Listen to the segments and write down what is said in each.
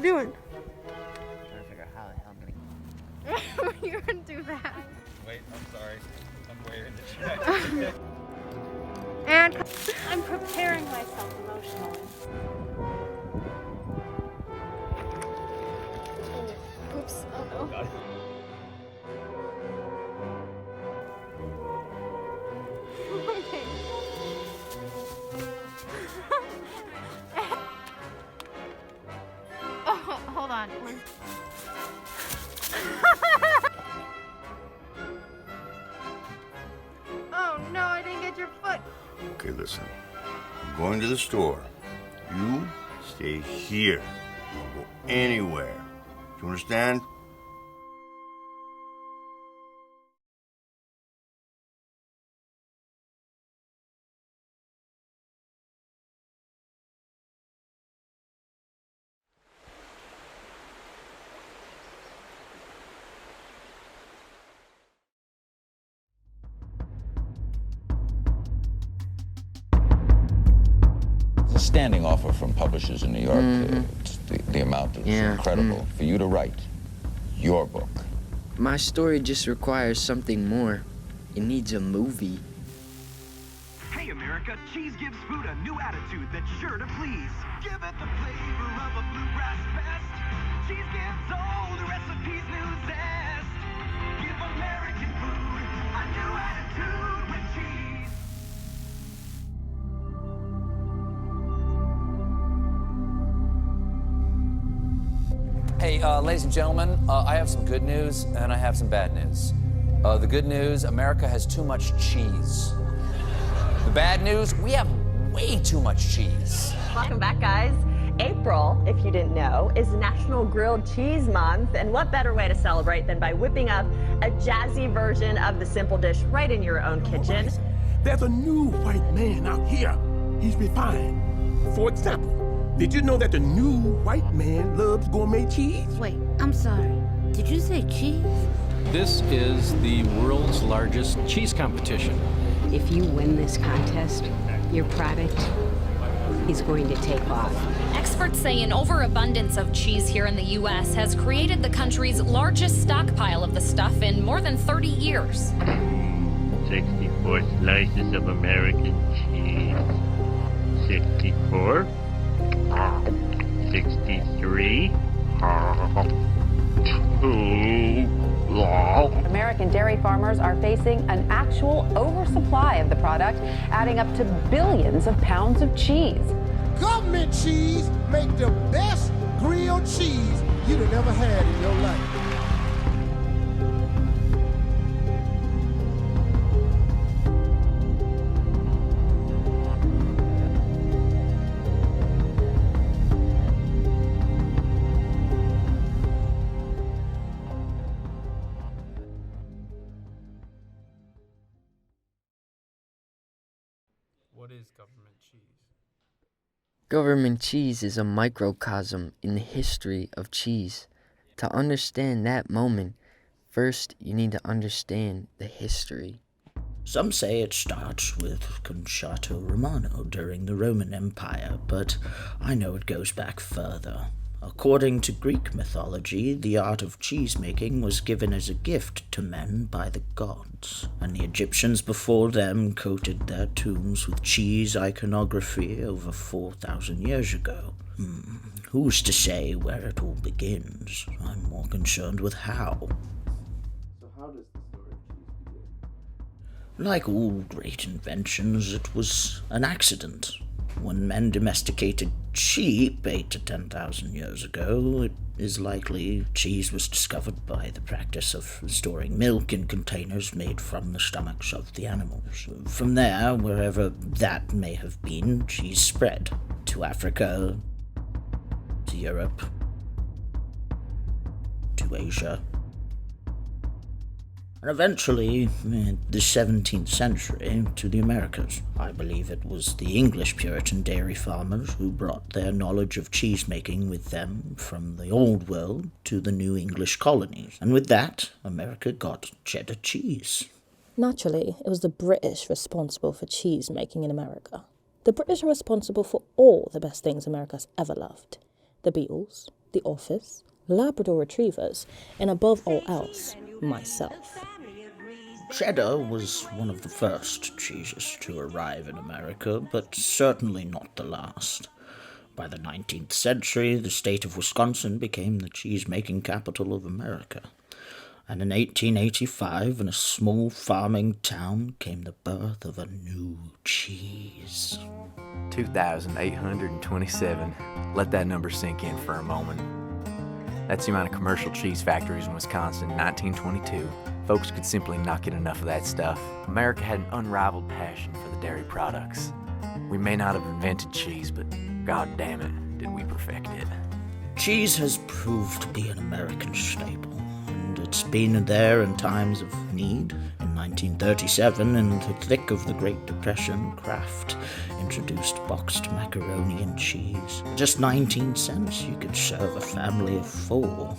you doing? Trying to figure out how the hell I'm gonna... You're gonna do that. Wait, I'm sorry. I'm wearing the jacket. And I'm preparing myself emotionally. oh, oops. Oh no. God. Okay. Oh, hold on. Oh no, I didn't get your foot. Okay, listen. I'm going to the store. You stay here. Don't go anywhere. Do you understand? It's a standing offer from publishers in New York. The amount is incredible. For you to write your book. My story just requires something more. It needs a movie. Hey America, cheese gives food a new attitude that's sure to please. Give it the flavor of a bluegrass fest. Cheese gives all the recipes new zest. Give American food a new attitude with cheese. Hey, ladies and gentlemen, I have some good news and I have some bad news. The good news, America has too much cheese. The bad news, we have way too much cheese. Welcome back, guys. April, if you didn't know, is National Grilled Cheese Month, and what better way to celebrate than by whipping up a jazzy version of the simple dish right in your own kitchen. There's a new white man out here. He's refined. For example, did you know that the new white man loves gourmet cheese? Wait, I'm sorry. Did you say cheese? This is the world's largest cheese competition. If you win this contest, your product is going to take off. Experts say an overabundance of cheese here in the U.S. has created the country's largest stockpile of the stuff in more than 30 years. 64 slices of American cheese. 64. 63. 2. American dairy farmers are facing an actual oversupply of the product, adding up to billions of pounds of cheese. Government cheese make the best grilled cheese you'd have ever had in your life. What is government cheese? Government cheese is a microcosm in the history of cheese. To understand that moment, first you need to understand the history. Some say it starts with Concerto Romano during the Roman Empire, but I know it goes back further. According to Greek mythology, the art of cheese-making was given as a gift to men by the gods, and the Egyptians before them coated their tombs with cheese iconography over 4,000 years ago. Who's to say where it all begins? I'm more concerned with how. So how does the story of cheese begin? Like all great inventions, it was an accident. When men domesticated sheep 8,000 to 10,000 years ago, it is likely cheese was discovered by the practice of storing milk in containers made from the stomachs of the animals. From there, wherever that may have been, cheese spread to Africa, to Europe, to Asia, and eventually, in the 17th century, to the Americas. I believe it was the English Puritan dairy farmers who brought their knowledge of cheese-making with them from the Old World to the new English colonies. And with that, America got cheddar cheese. Naturally, it was the British responsible for cheese-making in America. The British are responsible for all the best things America's ever loved. The Beatles, the office, Labrador retrievers, and above all else, myself. Cheddar was one of the first cheeses to arrive in America, but certainly not the last. By the 19th century, the state of Wisconsin became the cheese-making capital of America. And in 1885, in a small farming town, came the birth of a new cheese. 2,827. Let that number sink in for a moment. That's the amount of commercial cheese factories in Wisconsin in 1922. Folks could simply not get enough of that stuff. America had an unrivaled passion for the dairy products. We may not have invented cheese, but god damn it, did we perfect it. Cheese has proved to be an American staple, and it's been there in times of need. In 1937, in the thick of the Great Depression, Kraft introduced boxed macaroni and cheese. For just 19 cents, you could serve a family of 4.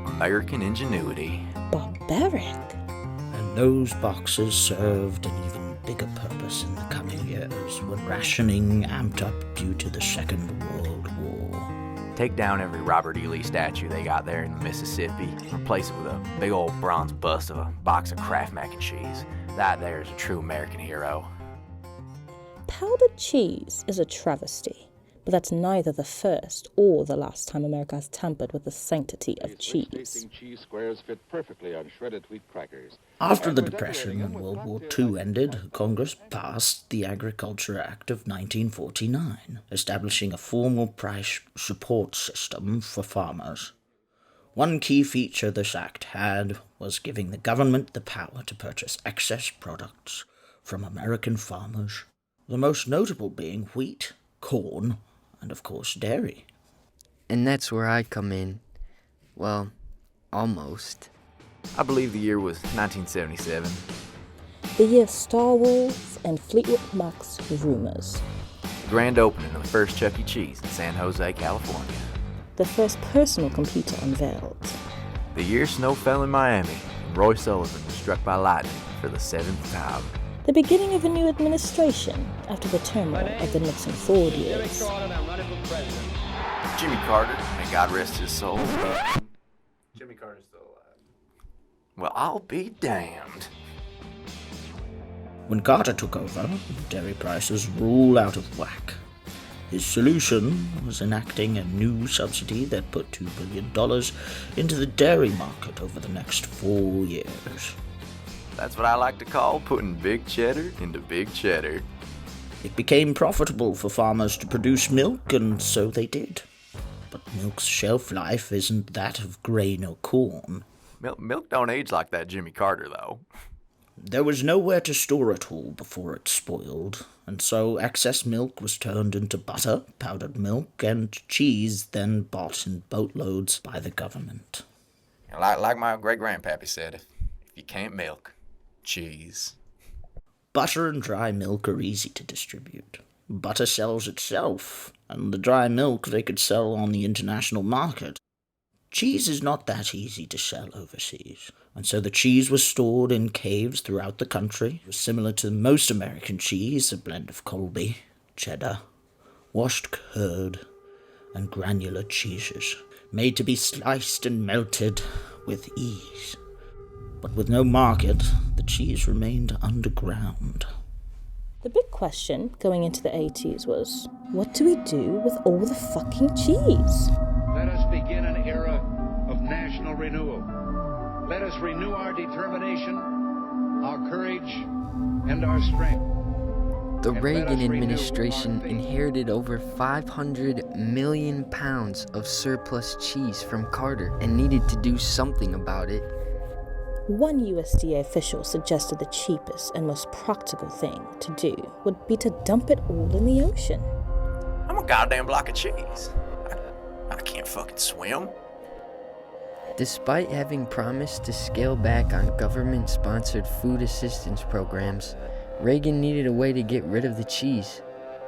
American ingenuity. Barbaric. And those boxes served an even bigger purpose in the coming years when rationing amped up due to the Second World War. Take down every Robert E. Lee statue they got there in the Mississippi. Replace it with a big old bronze bust of a box of Kraft mac and cheese. That there is a true American hero. Powdered cheese is a travesty, but that's neither the first or the last time America has tampered with the sanctity of cheese. Cheese squares fit perfectly on shredded wheat crackers. After the Depression and World War II ended, Congress passed the Agriculture Act of 1949, establishing a formal price support system for farmers. One key feature this act had was giving the government the power to purchase excess products from American farmers, the most notable being wheat, corn, and of course dairy. And that's where I come in. Well, almost. I believe the year was 1977. The year Star Wars and Fleetwood Mac's rumors. The grand opening of the first Chuck E. Cheese in San Jose, California. The first personal computer unveiled. The year snow fell in Miami and Roy Sullivan was struck by lightning for the 7th time. The beginning of a new administration after the turmoil of the Nixon-Ford years. Jimmy Carter, may God rest his soul. Jimmy Carter's still alive. Well, I'll be damned. When Carter took over, dairy prices were all out of whack. His solution was enacting a new subsidy that put $2 billion into the dairy market over the next 4 years. That's what I like to call putting big cheddar into big cheddar. It became profitable for farmers to produce milk, and so they did. But milk's shelf life isn't that of grain or corn. Milk don't age like that Jimmy Carter, though. There was nowhere to store it all before it spoiled, and so excess milk was turned into butter, powdered milk, and cheese, then bought in boatloads by the government. Like my great-grandpappy said, if you can't milk, cheese. Butter and dry milk are easy to distribute. Butter sells itself, and the dry milk they could sell on the international market. Cheese is not that easy to sell overseas, and so the cheese was stored in caves throughout the country. It was similar to most American cheese, a blend of Colby, cheddar, washed curd, and granular cheeses, made to be sliced and melted with ease. But with no market, the cheese remained underground. The big question going into the 80s was, what do we do with all the fucking cheese? Let us begin an era of national renewal. Let us renew our determination, our courage, and our strength. The Reagan administration inherited over 500 million pounds of surplus cheese from Carter and needed to do something about it. One USDA official suggested the cheapest and most practical thing to do would be to dump it all in the ocean. I'm a goddamn block of cheese. I can't fucking swim. Despite having promised to scale back on government-sponsored food assistance programs, Reagan needed a way to get rid of the cheese.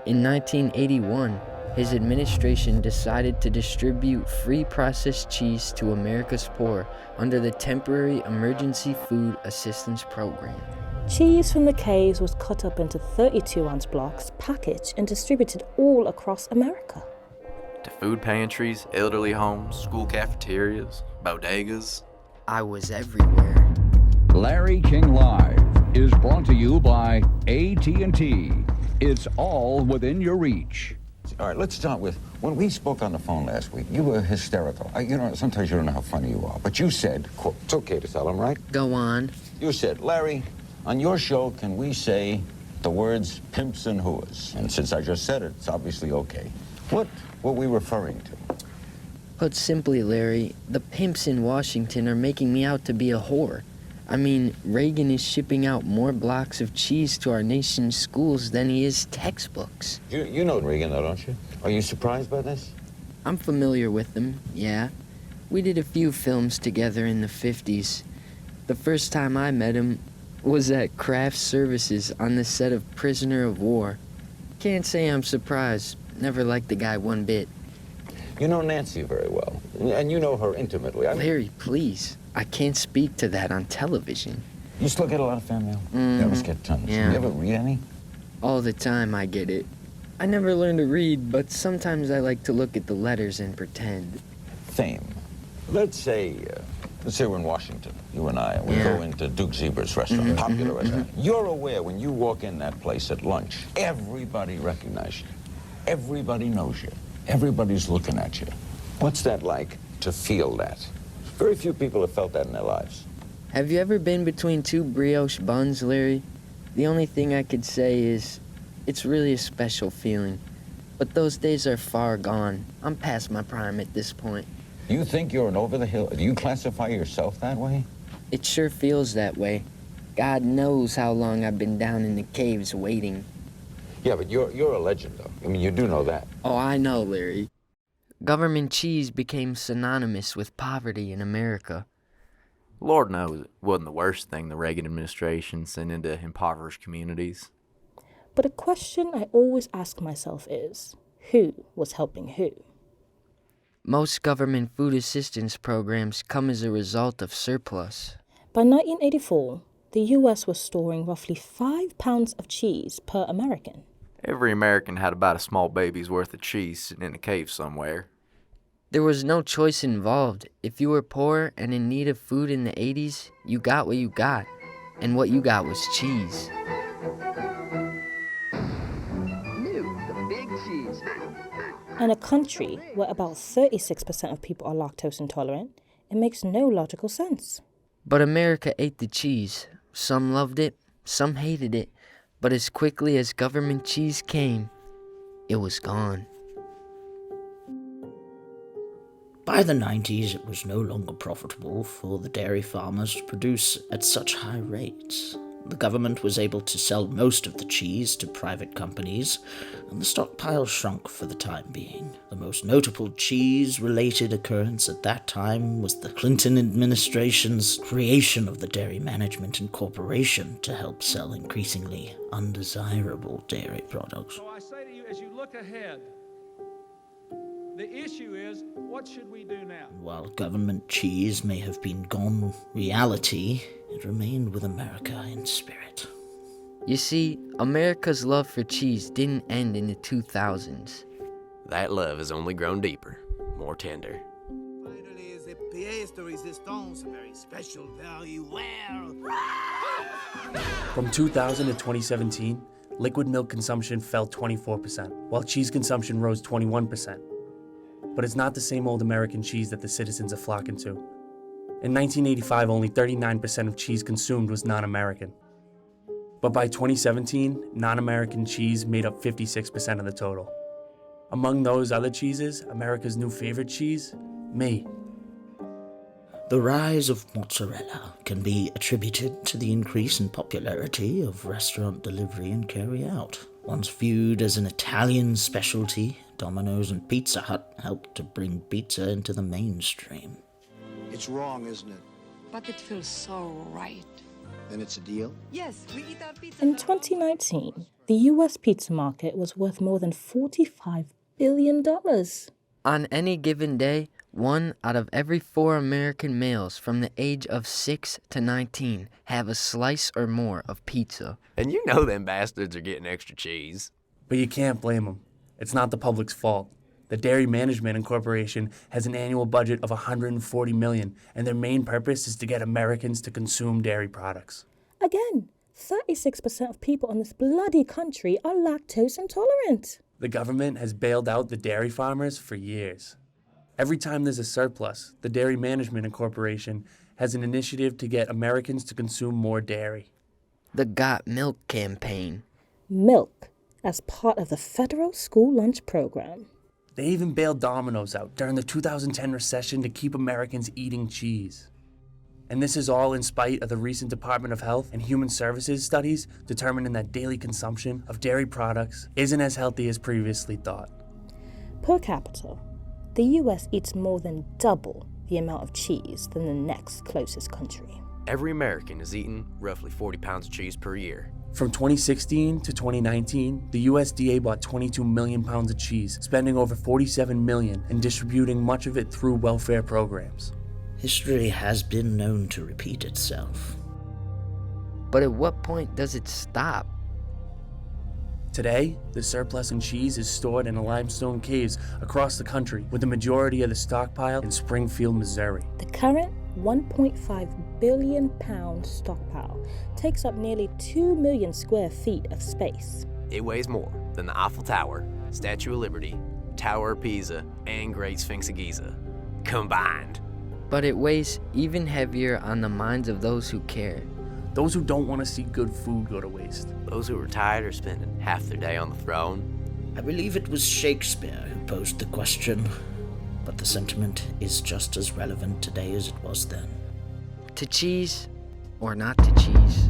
In 1981, his administration decided to distribute free processed cheese to America's poor under the Temporary Emergency Food Assistance Program. Cheese from the caves was cut up into 32-ounce blocks, packaged and distributed all across America. to food pantries, elderly homes, school cafeterias, bodegas. I was everywhere. Larry King Live is brought to you by AT&T. It's all within your reach. All right, let's start with, when we spoke on the phone last week, you were hysterical. Sometimes you don't know how funny you are, but you said, quote, it's okay to tell them, right? Go on. You said, Larry, on your show, can we say the words pimps and whores? And since I just said it, it's obviously okay. What were we referring to? Put simply, Larry, the pimps in Washington are making me out to be a whore. I mean, Reagan is shipping out more blocks of cheese to our nation's schools than he is textbooks. You know Reagan, though, don't you? Are you surprised by this? I'm familiar with him, yeah. We did a few films together in the 50s. The first time I met him was at Craft Services on the set of Prisoner of War. Can't say I'm surprised. Never liked the guy one bit. You know Nancy very well, and you know her intimately. Larry, please. I can't speak to that on television. You still get a lot of fan mail? Mm-hmm. You always get tons. Yeah. You ever read any? All the time I get it. I never learned to read, but sometimes I like to look at the letters and pretend. Fame. Let's say we're in Washington, you and I, and we go into Duke Zeber's restaurant, popular restaurant. You're aware when you walk in that place at lunch, everybody recognizes you. Everybody knows you. Everybody's looking at you. What's that like to feel that? Very few people have felt that in their lives. Have you ever been between two brioche buns, Larry? The only thing I could say is it's really a special feeling. But those days are far gone. I'm past my prime at this point. You think you're an over-the-hill? Do you classify yourself that way? It sure feels that way. God knows how long I've been down in the caves waiting. Yeah, but you're a legend, though. I mean, you do know that. Oh, I know, Larry. Government cheese became synonymous with poverty in America. Lord knows it wasn't the worst thing the Reagan administration sent into impoverished communities. But a question I always ask myself is, who was helping who? Most government food assistance programs come as a result of surplus. By 1984, the US was storing roughly 5 pounds of cheese per American. Every American had about a small baby's worth of cheese sitting in a cave somewhere. There was no choice involved. If you were poor and in need of food in the 80s, you got what you got. And what you got was cheese. The big cheese. In a country where about 36% of people are lactose intolerant, it makes no logical sense. But America ate the cheese. Some loved it, some hated it. But as quickly as government cheese came, it was gone. By the 90s, it was no longer profitable for the dairy farmers to produce at such high rates. The government was able to sell most of the cheese to private companies, and the stockpile shrunk for the time being. The most notable cheese-related occurrence at that time was the Clinton administration's creation of the Dairy Management Incorporation to help sell increasingly undesirable dairy products. So I say to you, as you look ahead, the issue is, what should we do now? While government cheese may have been gone, reality, it remained with America in spirit. You see, America's love for cheese didn't end in the 2000s. That love has only grown deeper, more tender. Finally, is a pièce de résistance, a very special value. Well, From 2000 to 2017, liquid milk consumption fell 24%, while cheese consumption rose 21%. But it's not the same old American cheese that the citizens are flocking to. In 1985, only 39% of cheese consumed was non-American. But by 2017, non-American cheese made up 56% of the total. Among those other cheeses, America's new favorite cheese? Me. The rise of mozzarella can be attributed to the increase in popularity of restaurant delivery and carry-out. Once viewed as an Italian specialty, Domino's and Pizza Hut helped to bring pizza into the mainstream. It's wrong, isn't it? But it feels so right. Then it's a deal? Yes, we eat our pizza. In 2019, the US pizza market was worth more than $45 billion. On any given day, 1 out of every 4 American males from the age of 6 to 19 have a slice or more of pizza. And you know them bastards are getting extra cheese. But you can't blame them. It's not the public's fault. The Dairy Management Incorporation has an annual budget of $140 million, and their main purpose is to get Americans to consume dairy products. Again, 36% of people in this bloody country are lactose intolerant. The government has bailed out the dairy farmers for years. Every time there's a surplus, the Dairy Management Incorporation has an initiative to get Americans to consume more dairy. The Got Milk campaign. Milk as part of the federal school lunch program. They even bailed Domino's out during the 2010 recession to keep Americans eating cheese. And this is all in spite of the recent Department of Health and Human Services studies determining that daily consumption of dairy products isn't as healthy as previously thought. Per capita, the US eats more than double the amount of cheese than the next closest country. Every American is eating roughly 40 pounds of cheese per year. From 2016 to 2019, the USDA bought 22 million pounds of cheese, spending over $47 million and distributing much of it through welfare programs. History has been known to repeat itself. But at what point does it stop? Today, the surplus in cheese is stored in limestone caves across the country, with the majority of the stockpile in Springfield, Missouri. The current 1.5 billion pound stockpile takes up nearly 2 million square feet of space. It weighs more than the Eiffel Tower, Statue of Liberty, Tower of Pisa, and Great Sphinx of Giza combined. But it weighs even heavier on the minds of those who care. Those who don't want to see good food go to waste. Those who are tired of spending half their day on the throne. I believe it was Shakespeare who posed the question, but the sentiment is just as relevant today as it was then. To cheese or not to cheese?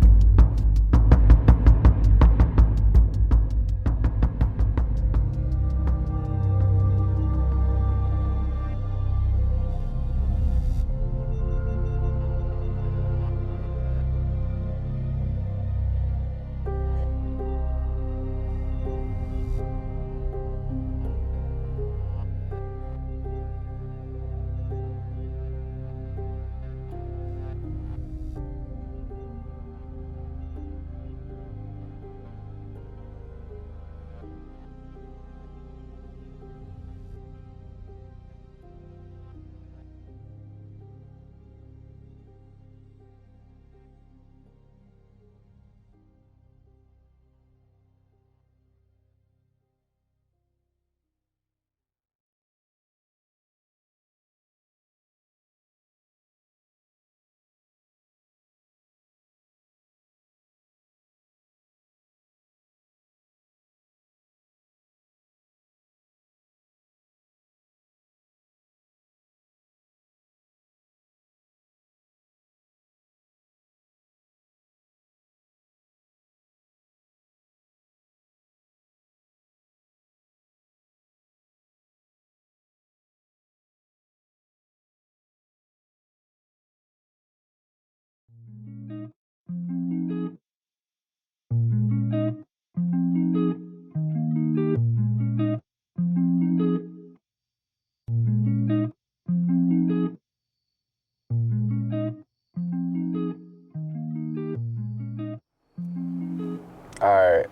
Alright,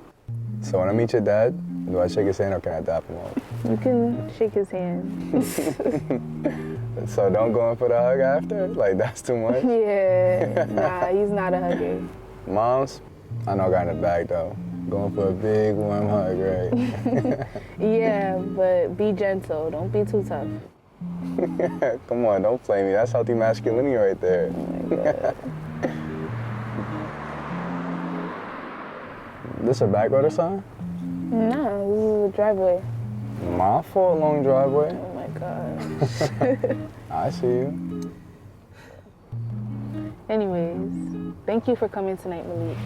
so when I meet your dad, do I shake his hand or can I dap him up? You can shake his hand. So don't go in for the hug after? Like, that's too much? Yeah, nah, he's not a hugger. Moms, I know I got in the bag though. Going for a big, warm hug, right? Yeah, but be gentle. Don't be too tough. Come on, don't play me. That's healthy masculinity right there. Oh my God. This a back road or something? No, this is a driveway. My fault, long driveway. Oh my gosh. I see you. Anyways, thank you for coming tonight, Malik.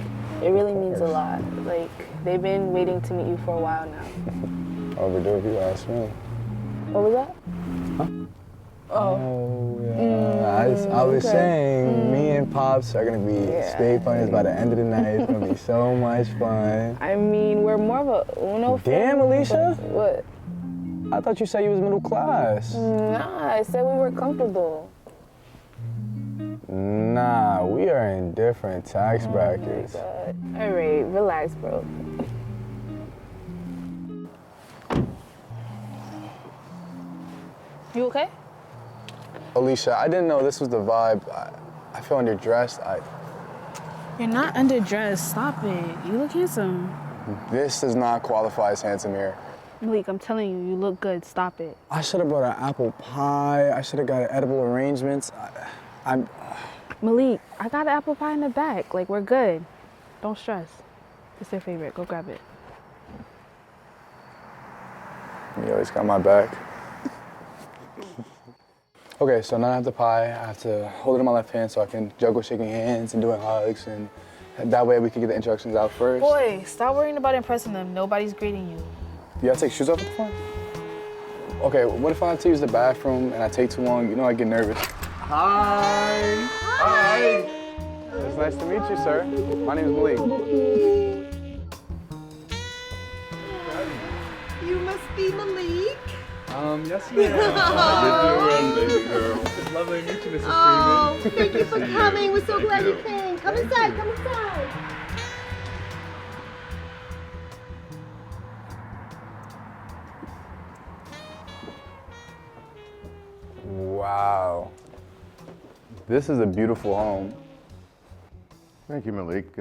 It really means a lot. Like, they've been waiting to meet you for a while now. Overdue if you ask me. What was that? Huh? Oh. Yeah. I was saying, me and Pops are gonna be state partners by the end of the night. It's gonna be so much fun. I mean, we're more of a Uno Damn, family, Alicia. What? I thought you said you was middle class. Nah, I said we were comfortable. Nah, we are in different tax brackets. Oh my God. All right, relax, bro. You okay? Alicia, I didn't know this was the vibe. I feel underdressed. You're not underdressed. Stop it. You look handsome. This does not qualify as handsome here. Malik, I'm telling you, you look good. Stop it. I should have brought an apple pie. I should have got edible arrangements. Malik, I got an apple pie in the back. Like, we're good. Don't stress. It's their favorite. Go grab it. You always got my back. Okay, so now I have the pie. I have to hold it in my left hand so I can juggle shaking hands and doing hugs, and that way we can get the introductions out first. Boy, stop worrying about impressing them. Nobody's greeting you. You gotta take shoes off at the front? Okay, what if I have to use the bathroom and I take too long? You know I get nervous. Hi. Hi. It's nice to meet you, sir. My name is Malik. You must be Malik. Yes, ma'am. How you doing, baby girl? It's lovely to meet you, Mrs. Oh, Freeman. thank you for coming. We're so glad you came. Come inside, come inside. Wow. This is a beautiful home. Thank you, Malik.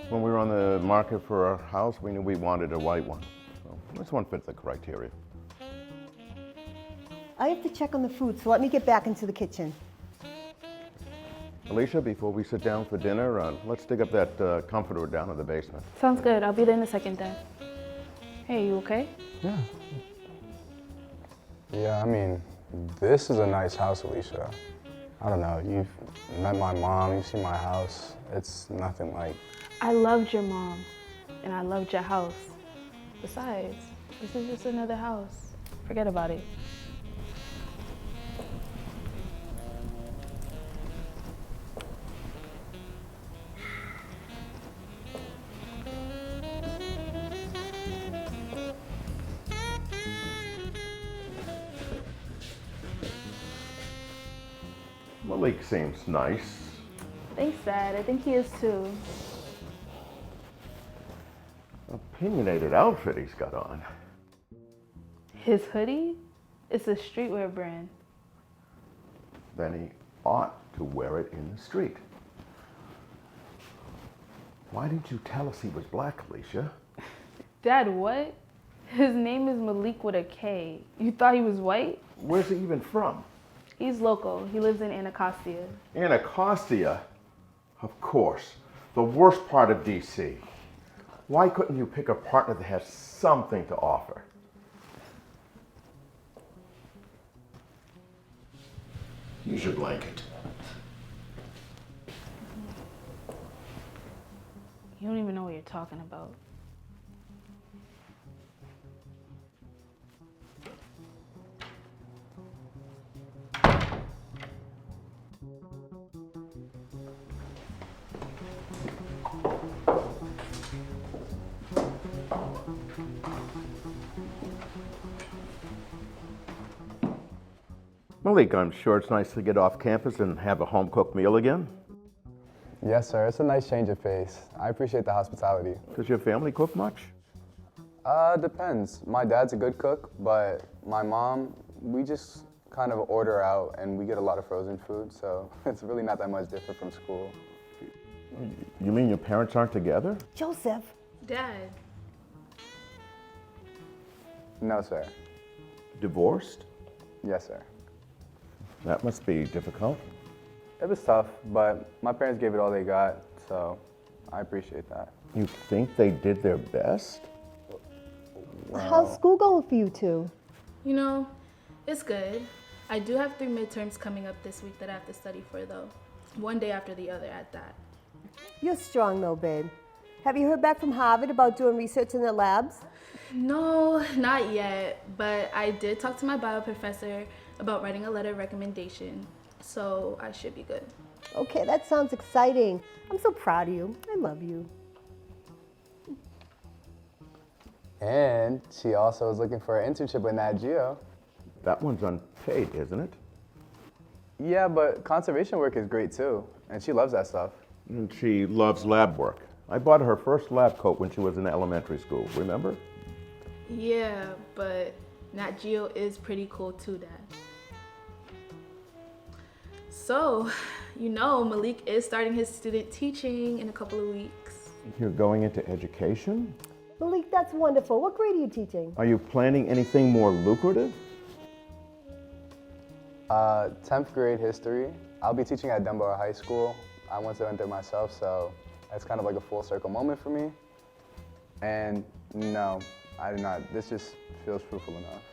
When we were on the market for our house, we knew we wanted a white one. So this one fits the criteria. I have to check on the food, so let me get back into the kitchen. Alicia, before we sit down for dinner, let's dig up that comforter down in the basement. Sounds good. I'll be there in a second, Dad. Hey, you okay? Yeah. Yeah, I mean, this is a nice house, Alicia. I don't know, you've met my mom, you've seen my house. It's nothing like... I loved your mom, and I loved your house. Besides, this is just another house. Forget about it. Malik seems nice. Thanks, Dad. I think he is too. Opinionated outfit he's got on. His hoodie? It's a streetwear brand. Then he ought to wear it in the street. Why didn't you tell us he was black, Alicia? Dad, what? His name is Malik with a K. You thought he was white? Where's he even from? He's local. He lives in Anacostia. Anacostia? Of course. The worst part of D.C. Why couldn't you pick a partner that has something to offer? Use your blanket. You don't even know what you're talking about. Malik, I'm sure it's nice to get off campus and have a home-cooked meal again. Yes, sir. It's a nice change of pace. I appreciate the hospitality. Does your family cook much? Depends. My dad's a good cook, but my mom, we just kind of order out and we get a lot of frozen food, so it's really not that much different from school. You mean your parents aren't together? Joseph. Dad. No, sir. Divorced? Yes, sir. That must be difficult. It was tough, but my parents gave it all they got, so I appreciate that. You think they did their best? How's school going for you two? You know, it's good. I do have 3 midterms coming up this week that I have to study for, though. One day after the other at that. You're strong though, babe. Have you heard back from Harvard about doing research in their labs? No, not yet, but I did talk to my bio professor about writing a letter of recommendation, so I should be good. Okay, that sounds exciting. I'm so proud of you. I love you. And she also is looking for an internship with Nat Geo. That one's unpaid, isn't it? Yeah, but conservation work is great too, and she loves that stuff. And she loves lab work. I bought her first lab coat when she was in elementary school, remember? Yeah, but Nat Geo is pretty cool too, Dad. So, you know, Malik is starting his student teaching in a couple of weeks. You're going into education? Malik, that's wonderful. What grade are you teaching? Are you planning anything more lucrative? 10th grade history. I'll be teaching at Dunbar High School. I went there myself, so it's kind of like a full circle moment for me. And no, I do not. This just feels fruitful enough.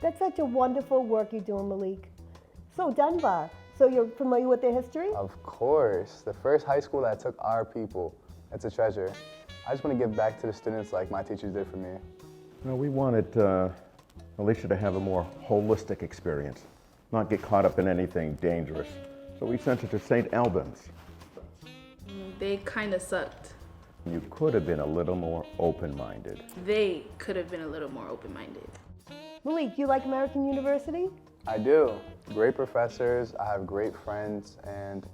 That's such a wonderful work you're doing, Malik. So Dunbar, so you're familiar with their history? Of course. The first high school that took our people. It's a treasure. I just want to give back to the students like my teachers did for me. No, we wanted Alicia to have a more holistic experience, not get caught up in anything dangerous. So we sent her to St. Albans. They kind of sucked. You could have been a little more open-minded. They could have been a little more open-minded. Malik, you like American University? I do. Great professors, I have great friends, and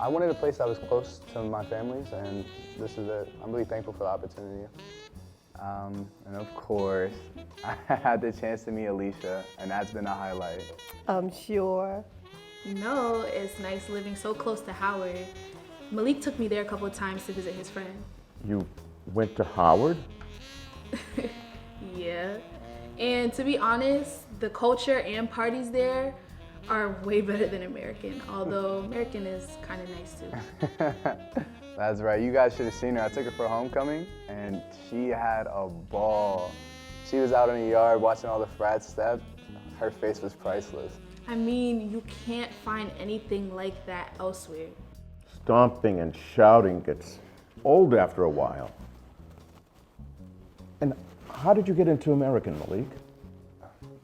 I wanted a place that was close to my families, and this is it. I'm really thankful for the opportunity. And of course, I had the chance to meet Alicia, and that's been a highlight. I'm sure. You know, it's nice living so close to Howard. Malik took me there a couple of times to visit his friend. You went to Howard? Yeah. And to be honest, the culture and parties there are way better than American, although American is kind of nice too. That's right. You guys should have seen her. I took her for homecoming, and she had a ball. She was out in the yard watching all the frats step. Her face was priceless. I mean, you can't find anything like that elsewhere. Stomping and shouting gets old after a while. And how did you get into American, Malik?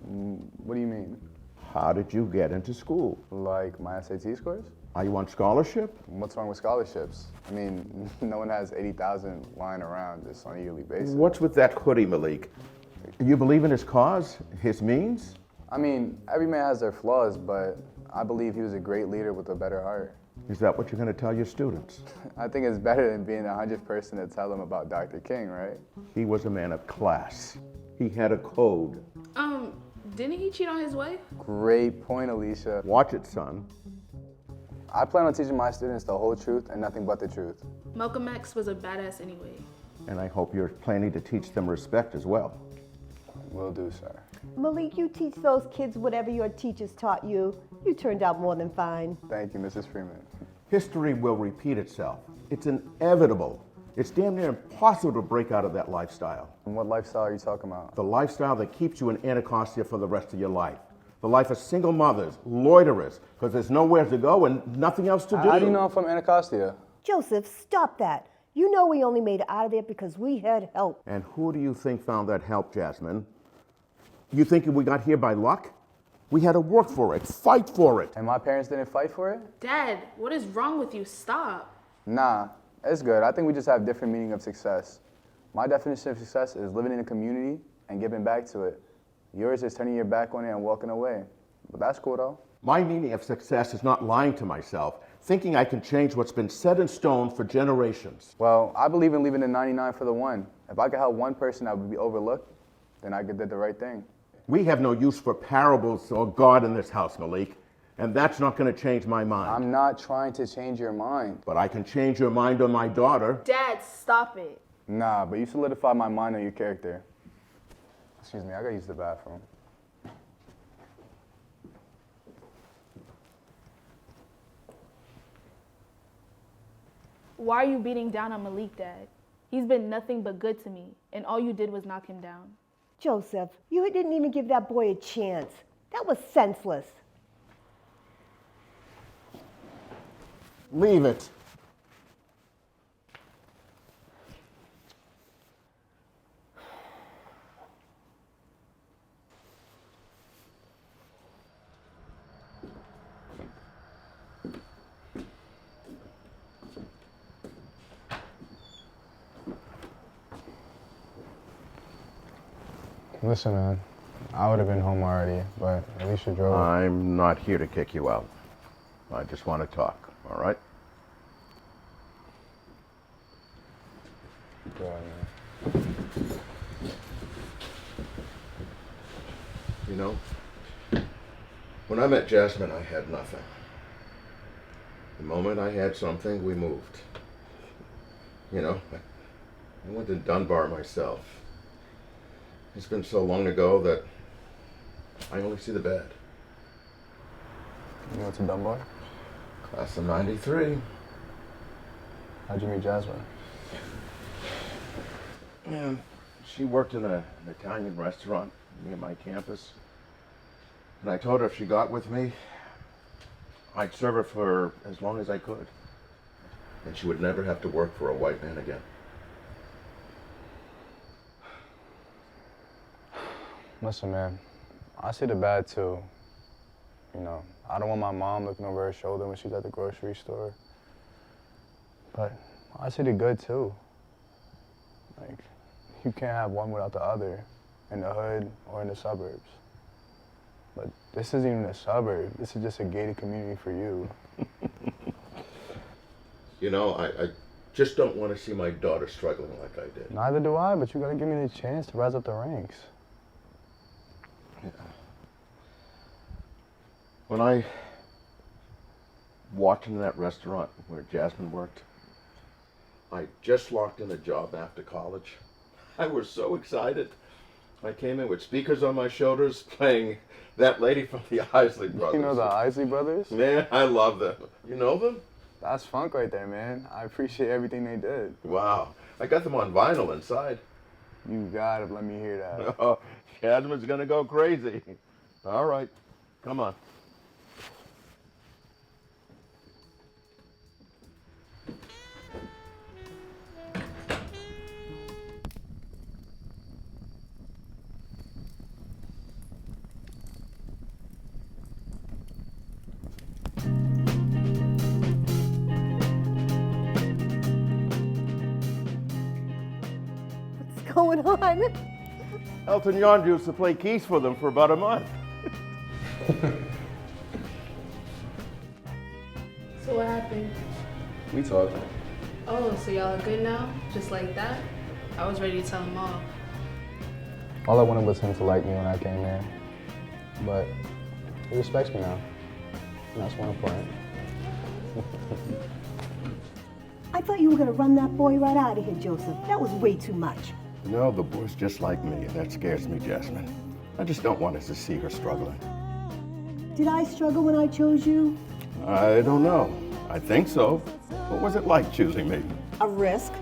What do you mean? How did you get into school? Like my SAT scores? Are you on scholarship? What's wrong with scholarships? I mean, no one has 80,000 lying around just on a yearly basis. What's with that hoodie, Malik? You believe in his cause, his means? I mean, every man has their flaws, but I believe he was a great leader with a better heart. Is that what you're going to tell your students? I think it's better than being the 100th person to tell them about Dr. King, right? He was a man of class. He had a code. Didn't he cheat on his wife? Great point, Alicia. Watch it, son. I plan on teaching my students the whole truth and nothing but the truth. Malcolm X was a badass anyway. And I hope you're planning to teach them respect as well. Will do, sir. Malik, you teach those kids whatever your teachers taught you. You turned out more than fine. Thank you, Mrs. Freeman. History will repeat itself. It's inevitable. It's damn near impossible to break out of that lifestyle. And what lifestyle are you talking about? The lifestyle that keeps you in Anacostia for the rest of your life. The life of single mothers, loiterers, because there's nowhere to go and nothing else to do. How do you know I'm from Anacostia? Joseph, stop that. You know we only made it out of there because we had help. And who do you think found that help, Jasmine? You think we got here by luck? We had to work for it, fight for it. And my parents didn't fight for it? Dad, what is wrong with you? Stop. Nah, it's good. I think we just have different meaning of success. My definition of success is living in a community and giving back to it. Yours is turning your back on it and walking away. But that's cool though. My meaning of success is not lying to myself, thinking I can change what's been set in stone for generations. Well, I believe in leaving the 99 for the one. If I could help one person that would be overlooked, then I did the right thing. We have no use for parables or God in this house, Malik, and that's not going to change my mind. I'm not trying to change your mind. But I can change your mind on my daughter. Dad, stop it. Nah, but you solidified my mind on your character. Excuse me, I gotta use the bathroom. Why are you beating down on Malik, Dad? He's been nothing but good to me, and all you did was knock him down. Joseph, you didn't even give that boy a chance. That was senseless. Leave it. Listen, man, I would have been home already, but Alicia drove. I'm not here to kick you out. I just want to talk, all right? Go ahead, man. When I met Jasmine, I had nothing. The moment I had something, we moved. You know, I went to Dunbar myself. It's been so long ago that I only see the bad. You went to Dunbar? Class of '93. How'd you meet Jasmine? Yeah, she worked in an Italian restaurant near my campus. And I told her if she got with me, I'd serve her for as long as I could. And she would never have to work for a white man again. Listen, man, I see the bad too. You know, I don't want my mom looking over her shoulder when she's at the grocery store. But I see the good too. Like, you can't have one without the other, in the hood or in the suburbs. But this isn't even a suburb. This is just a gated community for you. You know, I just don't want to see my daughter struggling like I did. Neither do I, but you gotta give me the chance to rise up the ranks. Yeah. When I walked into that restaurant where Jasmine worked, I just locked in a job after college. I was so excited. I came in with speakers on my shoulders playing that lady from the Isley Brothers. You know the Isley Brothers? Man, I love them. You know them? That's funk right there, man. I appreciate everything they did. Wow. I got them on vinyl inside. You gotta let me hear that. Oh, Jasmine's gonna go crazy. All right, come on. What's going on? Elton John used to play keys for them for about a month. So what happened? We talked. Oh, so y'all are good now? Just like that? I was ready to tell him off. All I wanted was him to like me when I came here. But he respects me now. And that's more important. I thought you were gonna run that boy right out of here, Joseph. That was way too much. No, the boy's just like me, and that scares me, Jasmine. I just don't want us to see her struggling. Did I struggle when I chose you? I don't know. I think so. What was it like choosing me? A risk.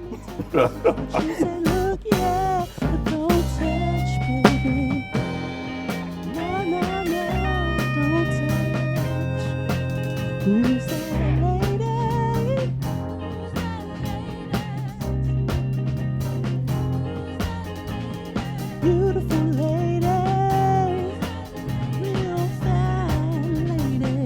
Beautiful lady, real fine lady.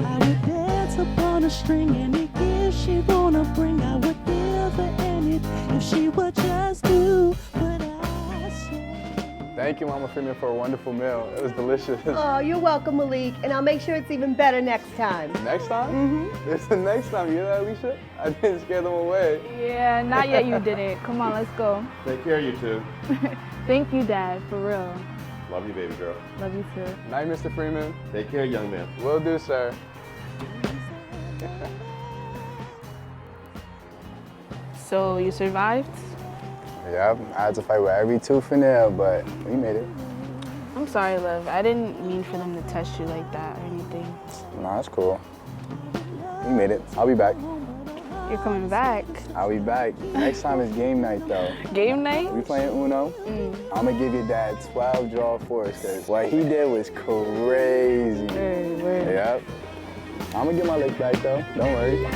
I would dance upon a string, any gift she wanna bring, I would give her any if she would just do what I say. Thank you, Mama Freeman, for a wonderful meal. It was delicious. Oh, you're welcome, Malik. And I'll make sure it's even better next time. Next time? Mm-hmm. It's the next time. You hear that, Alicia? I didn't scare them away. Yeah, not yet you didn't. Come on, let's go. Take care, you two. Thank you, Dad, for real. Love you, baby girl. Love you too. Night, Mr. Freeman. Take care, young man. Will do, sir. So you survived? Yep, I had to fight with every tooth and nail, but we made it. I'm sorry, love. I didn't mean for them to test you like that or anything. Nah, it's cool. We made it. I'll be back. You're coming back. I'll be back. Next time is game night, though. Game night? We playing Uno? I'm gonna give your dad 12 draw fours, because what he did was crazy. Word. Yep. I'm gonna get my lick back, though. Don't worry.